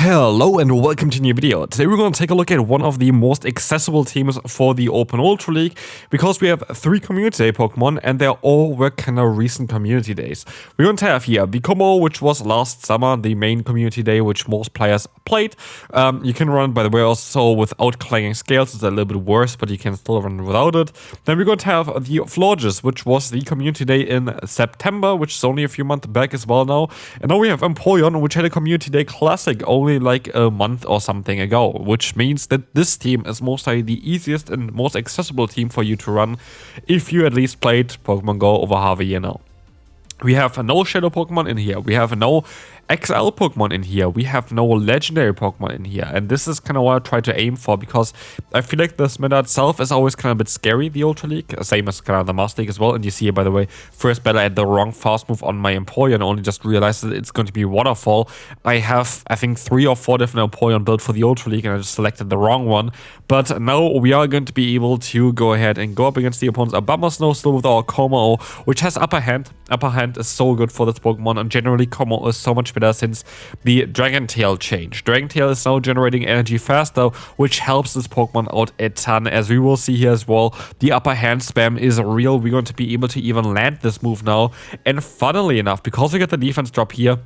Hello and welcome to a new video. Today we're going to take a look at one of the most accessible teams for the Open Ultra League because we have 3 Community Day Pokemon and they're all were kind of recent Community Days. We're going to have here the Kommo-O, which was last summer, the main Community Day which most players played. You can run, by the way, also without clanging scales. It's a little bit worse, but you can still run without it. Then we're going to have the Florges, which was the Community Day in September, which is only a few months back as well now. And now we have Empoleon, which had a Community Day Classic only like a month or something ago, which means that this team is most likely the easiest and most accessible team for you to run if you at least played Pokemon GO over half a year now. We have no Shadow Pokemon in here, we have no XL Pokemon in here, we have no Legendary Pokemon in here, and this is kind of what I try to aim for because I feel like this meta itself is always kind of a bit scary, the Ultra League, same as kind of the Master League as well. And you see here, by the way, first battle I had the wrong fast move on my Empoleon and only just realized that it's going to be Waterfall. I have, I think, 3 or 4 different Empoleon built for the Ultra League and I just selected the wrong one. But now we are going to be able to go ahead and go up against the opponent's Snow still with our Kommo-O, which has Upper Hand. Upper Hand is so good for this Pokemon, and generally Kommo-O is so much better since the Dragon Tail change. Dragon Tail is now generating energy faster, which helps this Pokemon out a ton, as we will see here as well. The Upper Hand spam is real. We're going to be able to even land this move now, and funnily enough, because we get the defense drop here,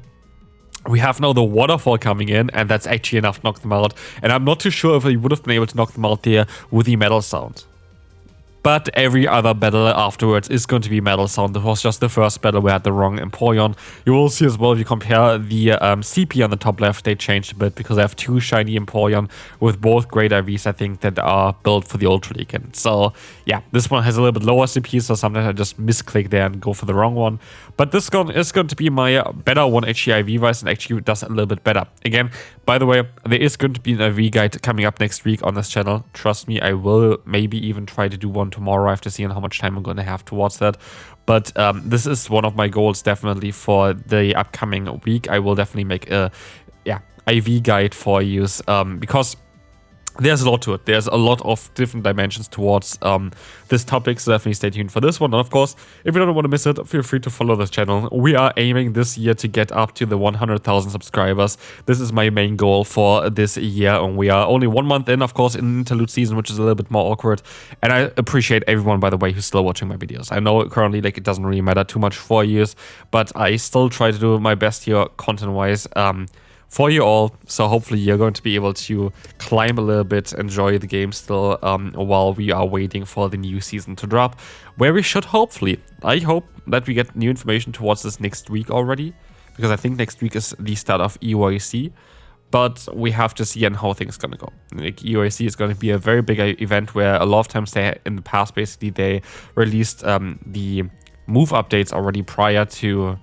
we have now the Waterfall coming in, and that's actually enough to knock them out. And I'm not too sure if we would have been able to knock them out there with the Metal Sound. But every other battle afterwards is going to be Metal Sound. This was just the first battle where I had the wrong Empoleon. You will see as well, if you compare the CP on the top left, they changed a bit because I have 2 shiny Empoleon with both great IVs, I think, that are built for the Ultra League. And so, yeah, this one has a little bit lower CP, so sometimes I just misclick there and go for the wrong one. But this one is going to be my better one, actually, IV-wise, and actually does a little bit better. Again, by the way, there is going to be an IV guide coming up next week on this channel. Trust me, I will maybe even try to do one tomorrow. I have to see how much time I'm going to have towards that. But this is one of my goals definitely for the upcoming week. I will definitely make a IV guide for you because there's a lot to it. There's a lot of different dimensions towards this topic, so definitely stay tuned for this one. And of course, if you don't want to miss it, feel free to follow this channel. We are aiming this year to get up to the 100,000 subscribers. This is my main goal for this year, and we are only 1 month in, of course, in interlude season, which is a little bit more awkward. And I appreciate everyone, by the way, who's still watching my videos. I know currently like it doesn't really matter too much for you, but I still try to do my best here content-wise. For you all, so hopefully you're going to be able to climb a little bit, enjoy the game still while we are waiting for the new season to drop, where we should hopefully, I hope that we get new information towards this next week already, because I think next week is the start of EYC, but we have to see on how things gonna go. Like EYC is going to be a very big event where a lot of times in the past basically they released the move updates already prior to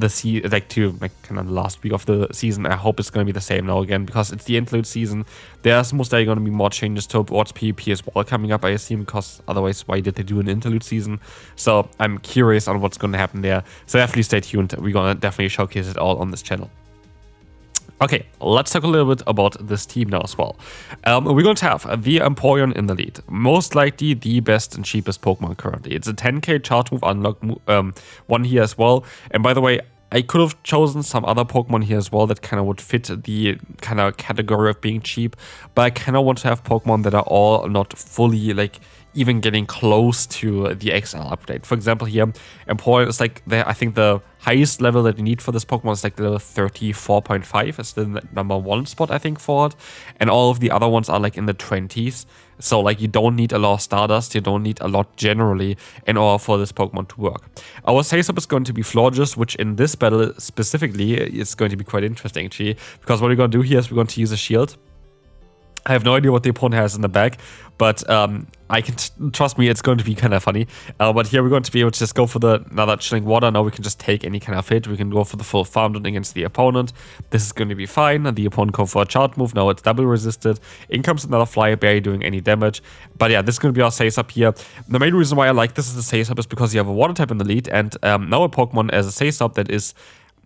the kind of the last week of the season. I hope it's going to be the same now again because it's the interlude season. There's most likely going to be more changes towards PvP as well coming up, I assume, because otherwise why did they do an interlude season? So I'm curious on what's going to happen there. So definitely stay tuned. We're going to definitely showcase it all on this channel. Okay, let's talk a little bit about this team now as well. We're going to have the Empoleon in the lead. Most likely the best and cheapest Pokemon currently. It's a 10k charge move unlock one here as well. And by the way, I could have chosen some other Pokemon here as well that kind of would fit the kind of category of being cheap. But I kind of want to have Pokemon that are all not fully like even getting close to the XL update. For example, here, Empoleon is like, I think the highest level that you need for this Pokemon is like level 34.5. It's the #1 spot, I think, for it. And all of the other ones are like in the 20s. So like you don't need a lot of Stardust, you don't need a lot generally in order for this Pokemon to work. Our Save-Up is going to be Florges, which in this battle specifically is going to be quite interesting actually. Because what we're going to do here is we're going to use a shield. I have no idea what the opponent has in the back, but I can trust me, it's going to be kind of funny. But here we're going to be able to just go for another Chilling Water. Now we can just take any kind of hit. We can go for the full Farm Down against the opponent. This is going to be fine. The opponent goes for a charge move. Now it's double resisted. In comes another Fly, barely doing any damage. But yeah, this is going to be our Save-Up here. The main reason why I like this as a Save-Up is because you have a Water type in the lead, and now a Pokemon as a Save-Up that is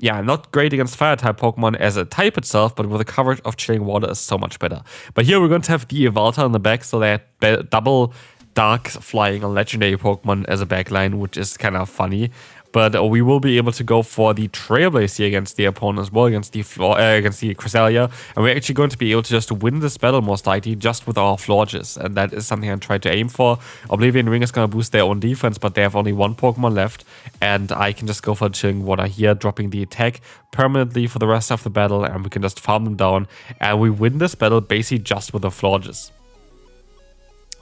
not great against Fire-type Pokemon as a type itself, but with the coverage of Chilling Water is so much better. But here we're going to have the Evalta on the back, so that double Dark flying on Legendary Pokemon as a backline, which is kind of funny. but we will be able to go for the Trailblaze here against the opponent as well, against the Cresselia, and we're actually going to be able to just win this battle most likely just with our Florges, and that is something I try to aim for. Oblivion Ring is going to boost their own defense, but they have only one Pokemon left, and I can just go for Chilling Water here, dropping the attack permanently for the rest of the battle, and we can just farm them down, and we win this battle basically just with the Florges.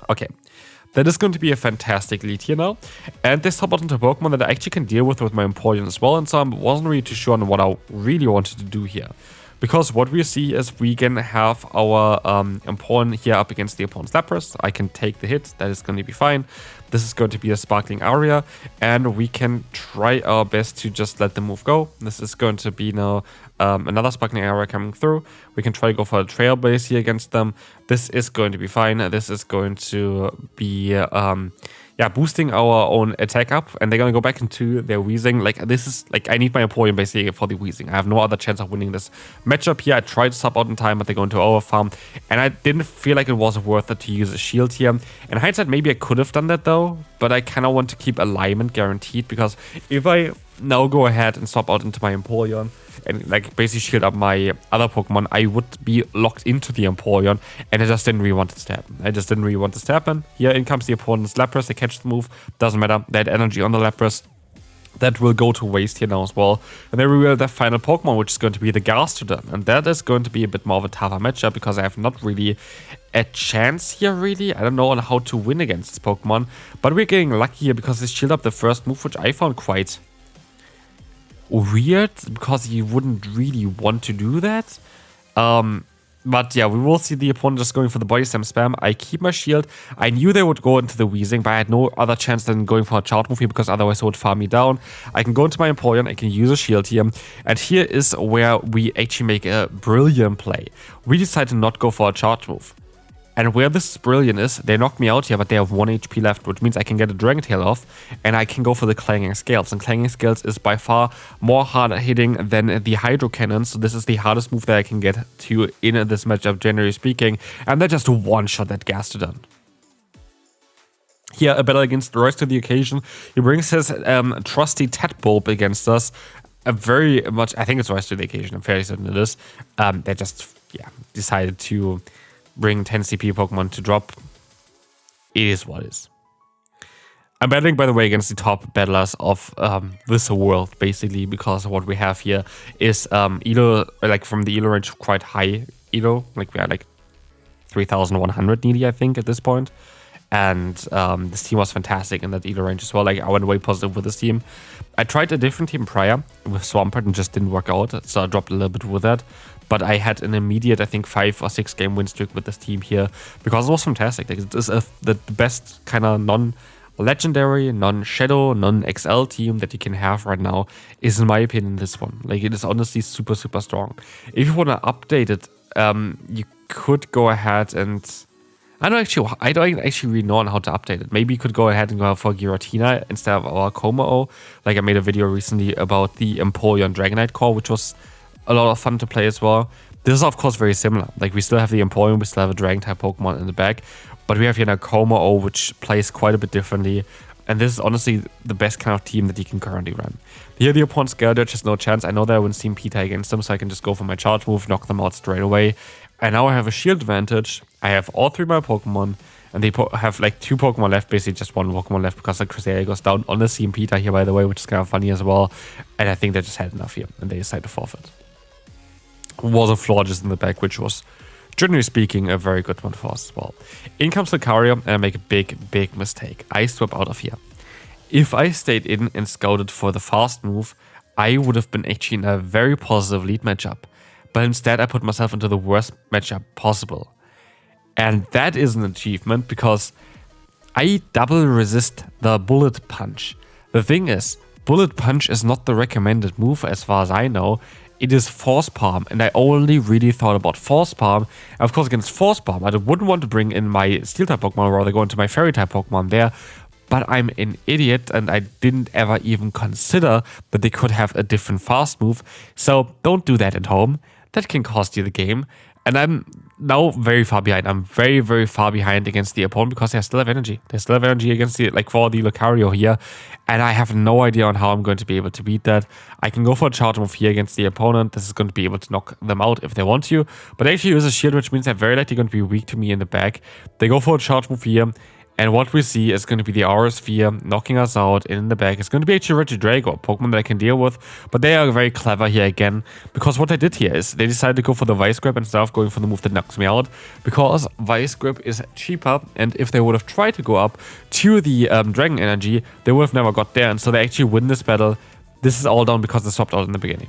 Okay. That is going to be a fantastic lead here now. And they swap out into Pokemon that I actually can deal with my Empoleon as well. And so I wasn't really too sure on what I really wanted to do here. Because what we see is we can have our Empoleon here up against the opponent's Lapras. I can take the hit. That is going to be fine. This is going to be a Sparkling Aria. And we can try our best to just let the move go. This is going to be now another Sparkling Aria coming through. We can try to go for a Trailblaze here against them. This is going to be fine. This is going to be boosting our own attack up, and they're gonna go back into their Weezing. Like, this is like, I need my Empoleon basically for the Weezing. I have no other chance of winning this matchup here. I tried to sub out in time, but they go into our farm, and I didn't feel like it was worth it to use a shield here. In hindsight, maybe I could have done that though, but I kind of want to keep alignment guaranteed, because if I now go ahead and swap out into my Empoleon and like basically shield up my other Pokemon, I would be locked into the Empoleon, and I just didn't really want this to happen. Here in comes the opponent's Lapras. They catch the move. Doesn't matter. They had energy on the Lapras. That will go to waste here now as well. And then we will have the final Pokemon, which is going to be the Gastrodon. And that is going to be a bit more of a tougher matchup, because I have not really a chance here, really. I don't know on how to win against this Pokemon. But we're getting lucky here because they shield up the first move, which I found quite weird, because you wouldn't really want to do that. But yeah, we will see the opponent just going for the Body Slam spam. I keep my shield. I knew they would go into the Weezing, but I had no other chance than going for a charge move here, because otherwise it would farm me down. I can go into my Empoleon, I can use a shield here, and here is where we actually make a brilliant play. We decide to not go for a charge move. And where this brilliant is, they knock me out here, but they have 1 HP left, which means I can get a Dragon Tail off, and I can go for the Clanging Scales. And Clanging Scales is by far more hard hitting than the Hydro Cannon, so this is the hardest move that I can get to in this matchup, generally speaking. And that just one-shot that Gastrodon. Here, a battle against Royce to the occasion. He brings his trusty Tadpole against us. A very much, I think it's Royce to the occasion, I'm fairly certain it is. They just, decided to bring 10 CP Pokemon to drop. It is what it is. I'm battling, by the way, against the top battlers of this world, basically, because what we have here is ELO, like from the ELO range, quite high ELO. Like we are like 3,100 needy, I think, at this point. And this team was fantastic in that ELO range as well. Like, I went way positive with this team. I tried a different team prior with Swampert and just didn't work out, so I dropped a little bit with that. But I had an immediate, I think, 5 or 6 game win streak with this team here, because it was fantastic. Like, it is the best kind of non-legendary, non-shadow, non-XL team that you can have right now, is, in my opinion, this one. Like, it is honestly super, super strong. If you want to update it, you could go ahead and... I don't actually really know on how to update it. Maybe you could go ahead and go for Giratina instead of our Kommo-O. Like, I made a video recently about the Empoleon Dragonite core, which was a lot of fun to play as well. This is, of course, very similar. Like, we still have the Empoleon, we still have a Dragon-type Pokemon in the back, but we have here a Kommo-O, which plays quite a bit differently. And this is honestly the best kind of team that you can currently run. Here, the opponent's Gyarados has no chance. I know that I win Steam Pita against them, so I can just go for my charge move, knock them out straight away. And now I have a shield advantage. I have all 3 of my Pokemon, and they have like 2 Pokemon left, basically just 1 Pokemon left, because the Cresselia goes down on the Steam Pita here, by the way, which is kind of funny as well. And I think they just had enough here, and they decided to forfeit. Was a Florges in the back, which was, generally speaking, a very good one for us as well. In comes Lucario, and I make a big mistake. I swap out of here. If I stayed in and scouted for the fast move, I would have been actually in a very positive lead matchup. But instead, I put myself into the worst matchup possible. And that is an achievement, because I double resist the Bullet Punch. The thing is, Bullet Punch is not the recommended move as far as I know. It is Force Palm, and I only really thought about Force Palm. And of course, against Force Palm, I wouldn't want to bring in my Steel-type Pokemon, or rather go into my Fairy-type Pokemon there. But I'm an idiot, and I didn't ever even consider that they could have a different fast move. So don't do that at home. That can cost you the game. And I'm now very far behind. I'm very, very far behind against the opponent because they still have energy. They still have energy against the, like, for the Lucario here. And I have no idea on how I'm going to be able to beat that. I can go for a charge move here against the opponent. This is going to be able to knock them out if they want to. But they actually use a shield, which means they're very likely going to be weak to me in the back. They go for a charge move here. And what we see is going to be the Aura Sphere knocking us out in the back. It's going to be actually Regidrago, a Pokemon that I can deal with. But they are very clever here again. Because what they did here is they decided to go for the Vice Grip instead of going for the move that knocks me out. Because Vice Grip is cheaper. And if they would have tried to go up to the Dragon Energy, they would have never got there. And so they actually win this battle. This is all down because they swapped out in the beginning.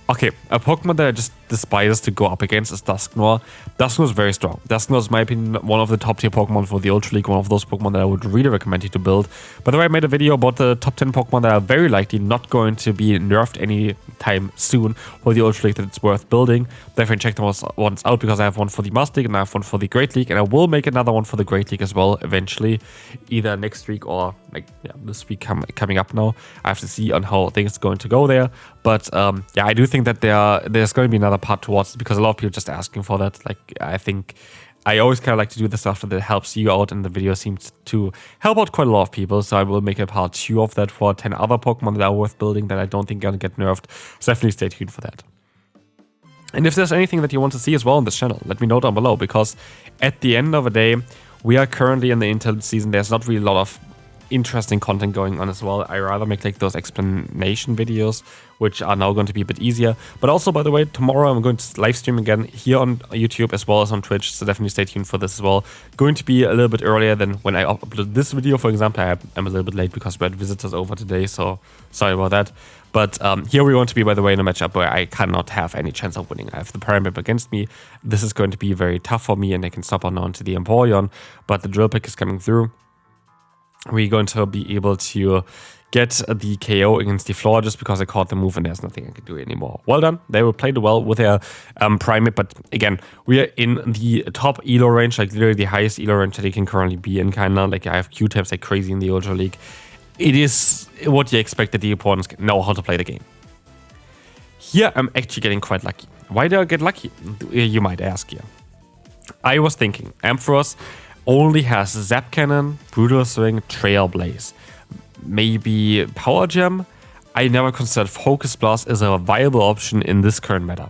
Okay, a Pokemon that I just despise to go up against is Dusknoir. Dusknoir is very strong. Dusknoir is, in my opinion, one of the top tier Pokemon for the Ultra League, one of those Pokemon that I would really recommend you to build. By the way, I made a video about the top 10 Pokemon that are very likely not going to be nerfed anytime soon for the Ultra League that it's worth building. Definitely check those ones out because I have one for the Master League and I have one for the Great League, and I will make another one for the Great League as well eventually, either next week or this week coming up now. I have to see on how things are going to go there. But yeah, I do think that there's going to be another part towards it because a lot of people are just asking for that. Like, I think I always kind of like to do the stuff that helps you out, and the video seems to help out quite a lot of people. So I will make a part 2 of that for 10 other Pokemon that are worth building that I don't think are going to get nerfed. So definitely stay tuned for that. And if there's anything that you want to see as well on this channel, let me know down below, because at the end of the day, we are currently in the interlude season. There's not really a lot of interesting content going on as well. I rather make like those explanation videos, which are now going to be a bit easier. But also, by the way, tomorrow I'm going to live stream again here on YouTube as well as on Twitch, so definitely stay tuned for this as well. Going to be a little bit earlier than when I uploaded this video, for example. I'm a little bit late because we had visitors over today, so sorry about that. But here we want to be, by the way, in a matchup where I cannot have any chance of winning. I have the Primeape against me. This is going to be very tough for me, and I can stop on onto the Empoleon, but the Drill Pick is coming through. We're going to be able to get the KO against the floor just because I caught the move and there's nothing I can do anymore. Well done. They were played well with their Primeape, but again, we are in the top ELO range, like literally the highest ELO range that you can currently be in, kind of. Like, I have Q-Taps like crazy in the Ultra League. It is what you expect that the opponents know how to play the game. Here, I'm actually getting quite lucky. Why do I get lucky? You might ask here. I was thinking, Ampharos only has Zap Cannon, Brutal Swing, Trailblaze, maybe Power Gem. I never considered Focus Blast as a viable option in this current meta.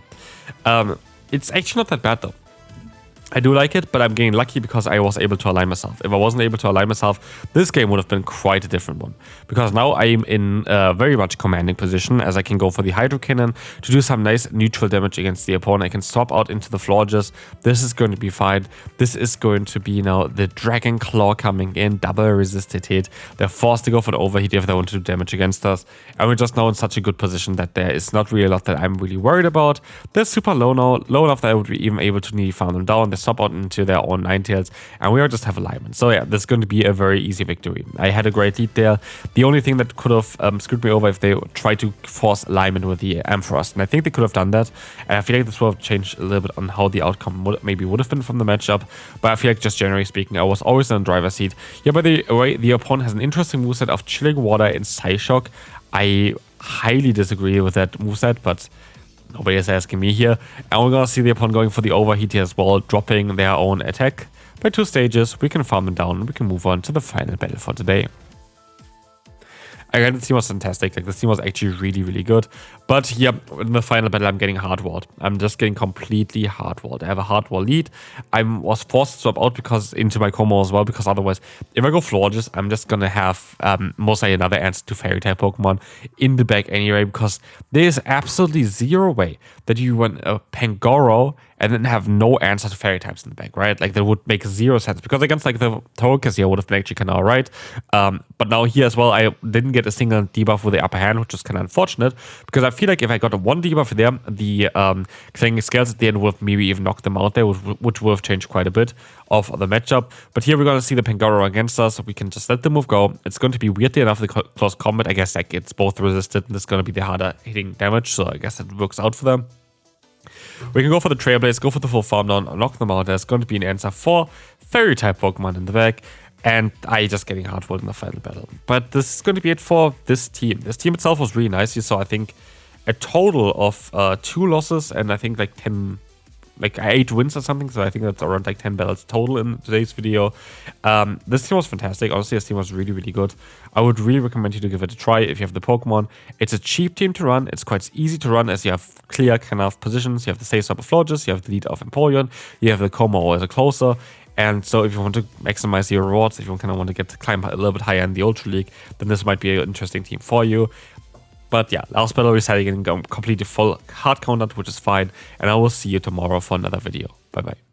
It's actually not that bad though. I do like it, but I'm getting lucky because I was able to align myself. If I wasn't able to align myself, this game would have been quite a different one. Because now I'm in a very much commanding position, as I can go for the Hydro Cannon to do some nice neutral damage against the opponent. I can swap out into the Florges. This is going to be fine. This is going to be now the Dragon Claw coming in, double resisted hit. They're forced to go for the overheat if they want to do damage against us. And we're just now in such a good position that there is not really a lot that I'm really worried about. They're super low now, low enough that I would be even able to nearly farm them down. Swap out into their own Ninetales, and we just have alignment. So yeah, this is going to be a very easy victory. I had a great lead there. The only thing that could have screwed me over if they tried to force alignment with the Ampharos, and I think they could have done that. And I feel like this would have changed a little bit on how the outcome would have been from the matchup. But I feel like, just generally speaking, I was always in the driver's seat. Yeah, by the way, the opponent has an interesting moveset of Chilling Water and Psyshock. I highly disagree with that moveset, but nobody is asking me here. And we're gonna see the opponent going for the overheat here as well, dropping their own attack by 2 stages. We can farm them down and we can move on to the final battle for today. Again, the team was fantastic. Like, the team was actually really, really good. But yeah, in the final battle, I'm getting hard-walled. I'm just getting completely hard-walled. I have a hard-wall lead. I was forced to swap out because into my Kommo as well, because otherwise, if I go Florges, I'm just gonna have most likely another answer to Fairy-type Pokemon in the back anyway, because there is absolutely zero way that you run a Pangoro and then have no answer to Fairy types in the back, right? Like, that would make zero sense, because against like the Togekiss here would have been actually kind of alright. But now here as well, I didn't get a single debuff with the upper hand, which is kind of unfortunate, because I feel like if I got a 1 debuff there, the Clanging Scales at the end would have maybe even knocked them out there, which would have changed quite a bit of the matchup. But here we're going to see the Pangoro against us, so we can just let the move go. It's going to be weirdly enough the close combat. I guess like it's both resisted, and this is going to be the harder hitting damage, so I guess it works out for them. We can go for the Trailblaze, go for the full farm down, knock them out. There's going to be an answer for Fairy-type Pokemon in the back, and I just getting hard-walled in the final battle. But this is going to be it for this team. This team itself was really nice. You saw, I think, a total of 2 losses and I think like 10 like 8 wins or something, so I think that's around like 10 battles total in today's video. This team was fantastic. Honestly, this team was really, really good. I would really recommend you to give it a try if you have the Pokemon. It's a cheap team to run. It's quite easy to run as you have clear kind of positions. You have the Safe of Florges, you have the lead of Empoleon, you have the Kommo-O as a closer. And so if you want to maximize your rewards, if you kind of want to climb a little bit higher in the Ultra League, then this might be an interesting team for you. But yeah, last battle we decided to completely full hard counter, which is fine. And I will see you tomorrow for another video. Bye bye.